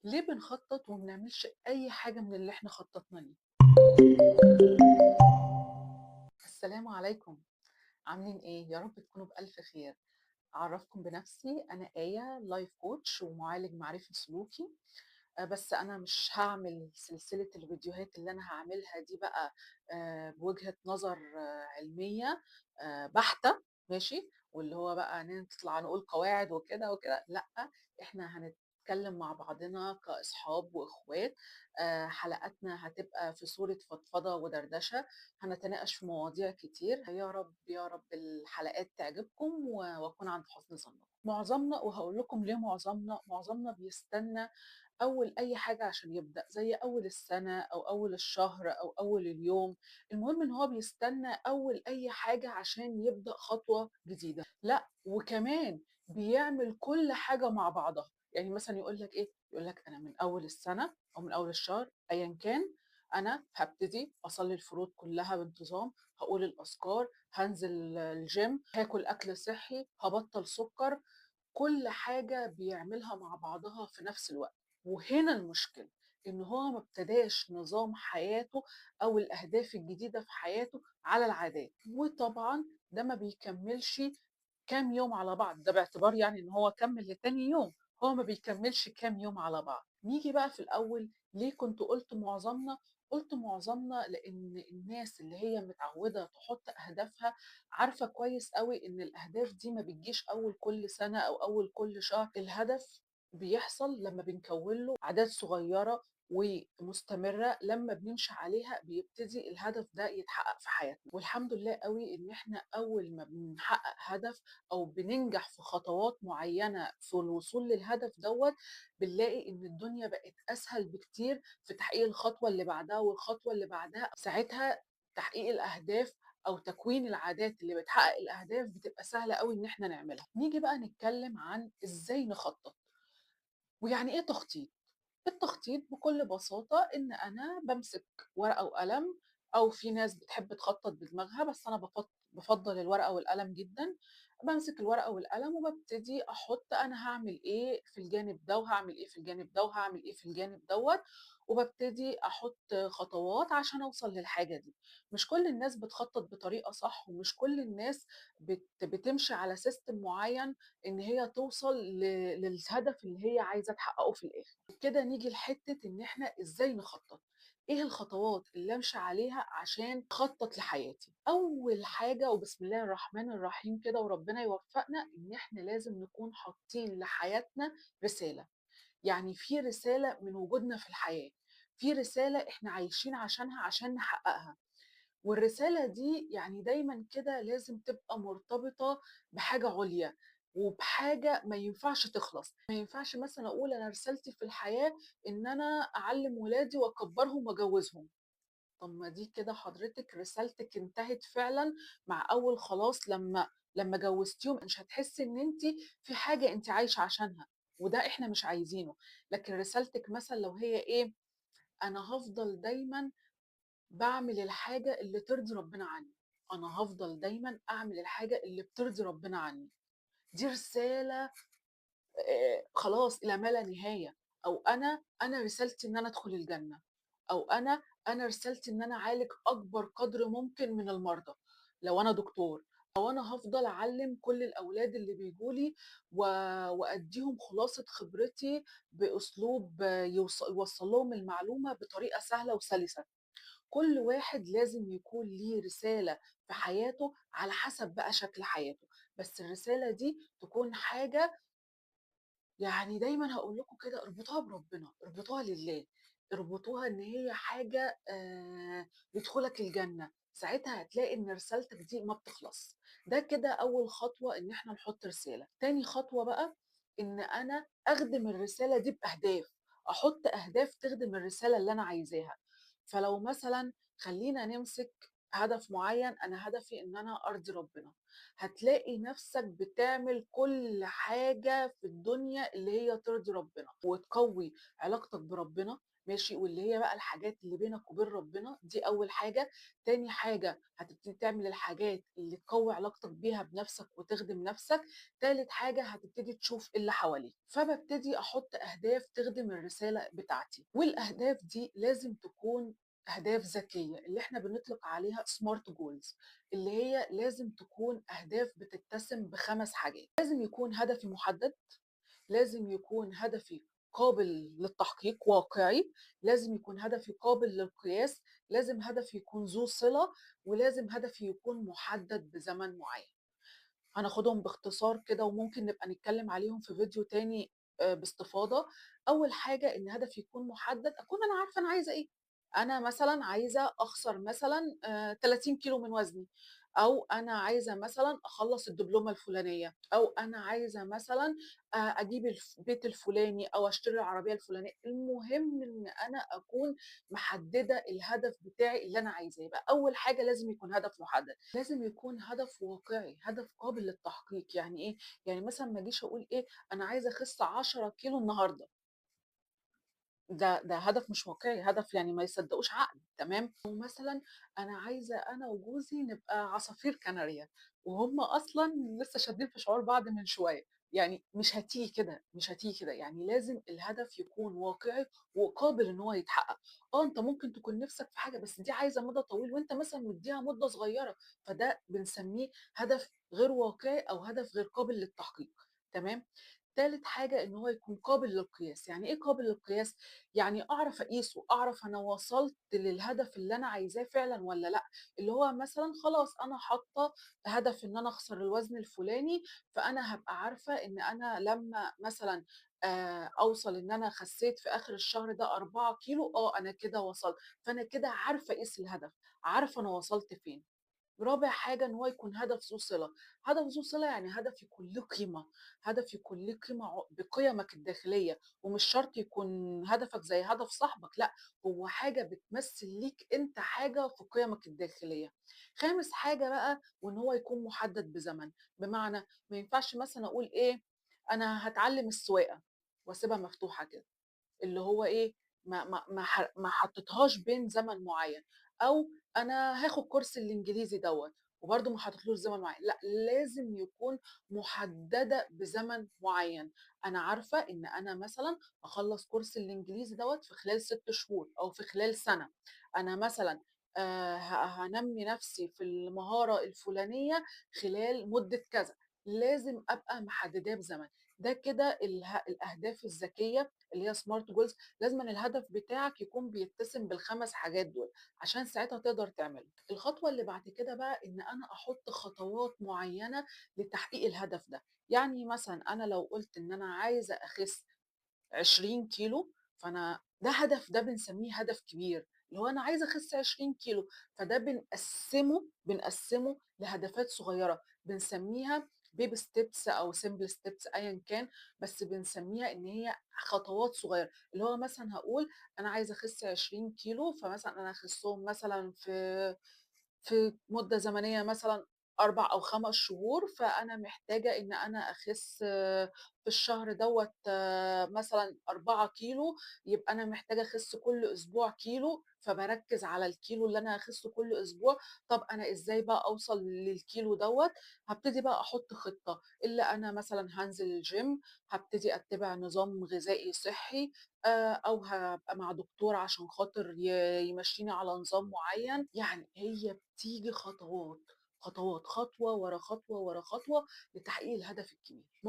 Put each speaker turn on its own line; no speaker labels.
ليه بنخطط وما بنعملش أي حاجة من اللي إحنا خططنا ليه؟ السلام عليكم، عاملين إيه؟ يا رب تكونوا بألف خير. أعرفكم بنفسي، أنا آية لايف كوتش ومعالج معرفي سلوكي. بس أنا مش هاعمل سلسلة الفيديوهات اللي أنا هاعملها دي بقى بوجهة نظر علمية بحتة، ماشي؟ واللي هو بقى نطلع نقول قواعد وكده وكده، لأ. إحنا هنتكلم مع بعضنا كأصحاب وإخوات. حلقاتنا هتبقى في صورة فضفضة ودردشة، هنتناقش في مواضيع كتير. يا رب يا رب الحلقات تعجبكم وأكون عند حسن ظنكم. معظمنا، وهقول لكم ليه معظمنا بيستنى أول أي حاجة عشان يبدأ، زي أول السنة أو أول الشهر أو أول اليوم. المهم إن هو بيستنى أول أي حاجة عشان يبدأ خطوة جديدة. لأ، وكمان بيعمل كل حاجة مع بعضها. يعني مثلا يقول لك إيه، يقول لك أنا من أول السنة أو من أول الشهر أيا كان، أنا هبتدي أصلي الفروض كلها بانتظام، هقول الأذكار، هنزل الجيم، هاكل أكل صحي، هبطل سكر. كل حاجة بيعملها مع بعضها في نفس الوقت. وهنا المشكلة، إن هو ما ابتداش نظام حياته أو الأهداف الجديدة في حياته على العادات، وطبعا ده ما بيكملش كام يوم على بعض، ده باعتبار يعني إن هو كمل لتاني يوم. هو ما بيكملش كام يوم على بعض. نيجي بقى في الأول، ليه كنت قلت معظمنا؟ قلت معظمنا لأن الناس اللي هي متعودة تحط أهدافها عارفة كويس قوي إن الأهداف دي ما بتجيش أول كل سنة أو أول كل شهر. الهدف بيحصل لما بنكون له عادات صغيرة ومستمرة، لما بنمشي عليها بيبتدي الهدف ده يتحقق في حياتنا. والحمد لله قوي إن إحنا أول ما بنحقق هدف أو بننجح في خطوات معينة في الوصول للهدف دوت، بنلاقي إن الدنيا بقت أسهل بكتير في تحقيق الخطوة اللي بعدها والخطوة اللي بعدها. ساعتها تحقيق الأهداف أو تكوين العادات اللي بتحقق الأهداف بتبقى سهلة قوي إن إحنا نعملها. نيجي بقى نتكلم عن إزاي نخطط. ويعني إيه تخطيط؟ التخطيط بكل بساطة إن أنا بامسك ورقة وقلم، أو في ناس بتحب تخطط بدماغها بس أنا بفضل الورقة والقلم جدا. بمسك الورقة والقلم وببتدي أحط أنا هعمل إيه في الجانب ده، وهعمل إيه في الجانب ده، وهعمل إيه في الجانب دوت. وببتدي أحط خطوات عشان أوصل للحاجة دي. مش كل الناس بتخطط بطريقة صح، ومش كل الناس بتمشي على سيستم معين إن هي توصل للهدف اللي هي عايزة تحققه في الآخر. كده نيجي لحتة إن إحنا إزاي نخطط. إيه الخطوات اللي أمشي عليها عشان أخطط لحياتي؟ أول حاجة، وبسم الله الرحمن الرحيم كده وربنا يوفقنا، إن إحنا لازم نكون حاطين لحياتنا رسالة. يعني في رسالة من وجودنا في الحياة، في رسالة إحنا عايشين عشانها عشان نحققها. والرسالة دي يعني دايما كده لازم تبقى مرتبطة بحاجة عليا، وبحاجة ما ينفعش تخلص. ما ينفعش مثلا أقول أنا رسالتي في الحياة إن أنا أعلم ولادي وأكبرهم وأجوزهم. طب ما دي كده حضرتك رسالتك انتهت فعلا مع أول خلاص. لما جوزتيهم مش هتحسي إن أنت في حاجة أنت عايشة عشانها، وده إحنا مش عايزينه. لكن رسالتك مثلا لو هي إيه، أنا هفضل دايما باعمل الحاجة اللي ترضي ربنا عني، أنا هافضل دايمًا أعمل الحاجة اللي بترضي ربنا عني. دي رسالة خلاص إلى ما لا نهاية. أو أنا رسالتي إن أنا أدخل الجنة، أو أنا رسالتي إن أنا أعالج أكبر قدر ممكن من المرضى لو أنا دكتور. أو أنا هافضل أعلّم كل الأولاد اللي بييجوا لي و وأدّيهم خلاصة خبرتي بأسلوب يوصّل لهم المعلومة بطريقة سهلة وسلسة. كل واحد لازم يكون ليه رسالة في حياته على حسب بقى شكل حياته. بس الرسالة دي تكون حاجة، يعني دايما هقول لكم كده، اربطوها بربنا، اربطوها لله، اربطوها ان هي حاجة بتدخلك الجنة. ساعتها هتلاقي ان رسالتك دي ما بتخلص. ده كده اول خطوة، ان احنا نحط رسالة. تاني خطوة بقى، ان انا اخدم الرسالة دي باهداف، احط اهداف تخدم الرسالة اللي انا عايزاها. فلو مثلا خلينا نمسك هدف معيّن، أنا هدفي إن أنا أرضي ربنا، هتلاقي نَفْسك بتعمل كل حاجة في الدنيا اللي هي ترضي ربنا، وتقوي علاقتك بربنا ماشي، واللي هي بقى الحاجات اللي بينك وبين ربنا دي أول حاجة. تاني حاجة هتبتدي تعمل الحاجات اللي تقوي علاقتك بيها بنَفْسك وتخدم نَفْسك. تالت حاجة هتبتدي تشوف اللي حواليك. فبابتدي أحط أهداف تخدم الرسالة بتاعتي، والأهداف دي لازم تكون أهداف ذكية اللي إحنا بنطلق عليها smart goals، اللي هي لازم تكون أهداف بتتسم ب5 حاجات. لازم يكون هدفي محدد، لازم يكون هدفي قابل للتحقيق واقعي، لازم يكون هدفي قابل للقياس، لازم هدفي يكون ذو صلة، ولازم هدفي يكون محدد بزمن معين. هناخدهم باختصار كده وممكن نبقى نتكلم عليهم في فيديو تاني باستفاضة. أول حاجة إن هدفي يكون محدد، أكون أنا عارفة أنا عايزة إيه. أنا مثلًا عايزة أخسر مثلًا 30 كيلو من وزني، أو أنا عايزة مثلًا أخلّص الدبلومة الفلانية، أو أنا عايزة مثلًا أجيب البيت الفلاني أو أشتري العربية الفلانية. المهم إن أنا أكون محددة الهدف بتاعي اللي أنا عايزاه. يبقى أول حاجة لازم يكون هدف محدد. لازم يكون هدف واقعي، هدف قابل للتحقيق. يعني إيه؟ يعني مثلًا ما أجيش أقول إيه، أنا عايزة أخس 10 كيلو النهارده. ده هدف مش واقعي، هدف يعني ما يصدقوش عقل، تمام؟ ومثلًا أنا عايزة أنا وجوزي نبقى عصافير كناريا، وهُم أصلًا لسه شادين في شعور بعض من شوية. يعني مش هتيجي كده، مش هتيجي كده. يعني لازم الهدف يكون واقعي وقابل إن هو يتحقق. أنت ممكن تكون نِفْسك في حاجة بس دي عايزة مدى طويل وأنت مثلًا مدّيها مدة صغيرة، فده بنسميه هدف غير واقعي أو هدف غير قابل للتحقيق، تمام؟ تالت حاجة إن هو يكون قابل للقياس. يعني إيه قابل للقياس؟ يعني أعرف أقيسه، أعرف أنا وصلت للهدف اللي أنا عايزاه فعلًا والّا لأ. اللي هو مثلًا خلاص أنا حاطة هدف إن أنا أخسر الوزن الفلاني، فأنا هابقى عارفة إن أنا لمّا مثلًا أوصل إن أنا خسيت في آخر الشهر ده 4 كيلو، أنا كده وصلت. فأنا كده عارفة أقيس الهدف، عارفة أنا وصلت فين. رابع حاجة إن هو يكون هدف ذو صلة. هدف ذو صلة يعني هدف يكون له قيمة، هدف يكون ليه قيمة بقيمك الداخلية، ومش شرط يكون هدفك زي هدف صاحبك، لأ، هو حاجة بتمثل ليك أنت حاجة في قيمك الداخلية. خامس حاجة بقى وإن هو يكون محدد بزمن. بمعنى ما ينفعش مثلًا أقول إيه، أنا هاتعلم السواقة واسيبها مفتوحة كده. اللي هو إيه، ما حطيتهاش بين زمن معيّن، أو أنا هاخد كورس الإنجليزي دوّة وبرضه ما حطيتلوش زمن معيّن. لأ، لازم يكون محددة بزمن معيّن. أنا عارفة إن أنا مثلًا هاخلّص كورس الإنجليزي دوّة في خلال 6 شهور أو في خلال سنة. أنا مثلًا هانمّي نفسي في المهارة الفلانية خلال مدة كذا. لازم أبقى محدداه بزمن. ده كده الأهداف الذكية اللي هي smart goals. لازمًا الهدف بتاعك يكون بيتسم بال5 حاجات دول، عشان ساعتها تقدر تعمله. الخطوة اللي بعد كده بقى إن أنا أحط خطوات معيّنة لتحقيق الهدف ده. يعني مثلًا أنا لو قُلت إن أنا عايزة أخس 20 كيلو، فأنا ده هدف، ده بنسميه هدف كبير، اللي هو أنا عايزة أخس 20 كيلو. فده بنقسّمه لهدفات صغيرة، بنسميها baby steps أو simple steps أيًا كان، بس بنسميها إن هي خطوات صغيرة. اللي هو مثلًا هاقول أنا عايزة أخس 20 كيلو، فمثلًا أنا هاخسّهم مثلًا في مدة زمنية مثلًا 4 أو 5 شهور. فأنا محتاجة إن أنا أخس في الشهر دوّة مثلًا 4 كيلو. يبقى أنا محتاجة أخس كل أسبوع كيلو، فباركّز على الكيلو اللي أنا هاخسه كل أسبوع. طب أنا إزاي بقى أوصل للكيلو دوّة؟ هابتدي بقى أحط خطة. اللي أنا مثلًا هانزل الgym، هابتدي أتّبع نظام غذائي صحّي، أو هابقى مع دكتور عشان خاطر يمشّيني على نظام معيّن. يعني هي بتيجي خطوات، خطوات، خطوة ورا خطوة، ورا خطوة لتحقيق الهدف الكبير.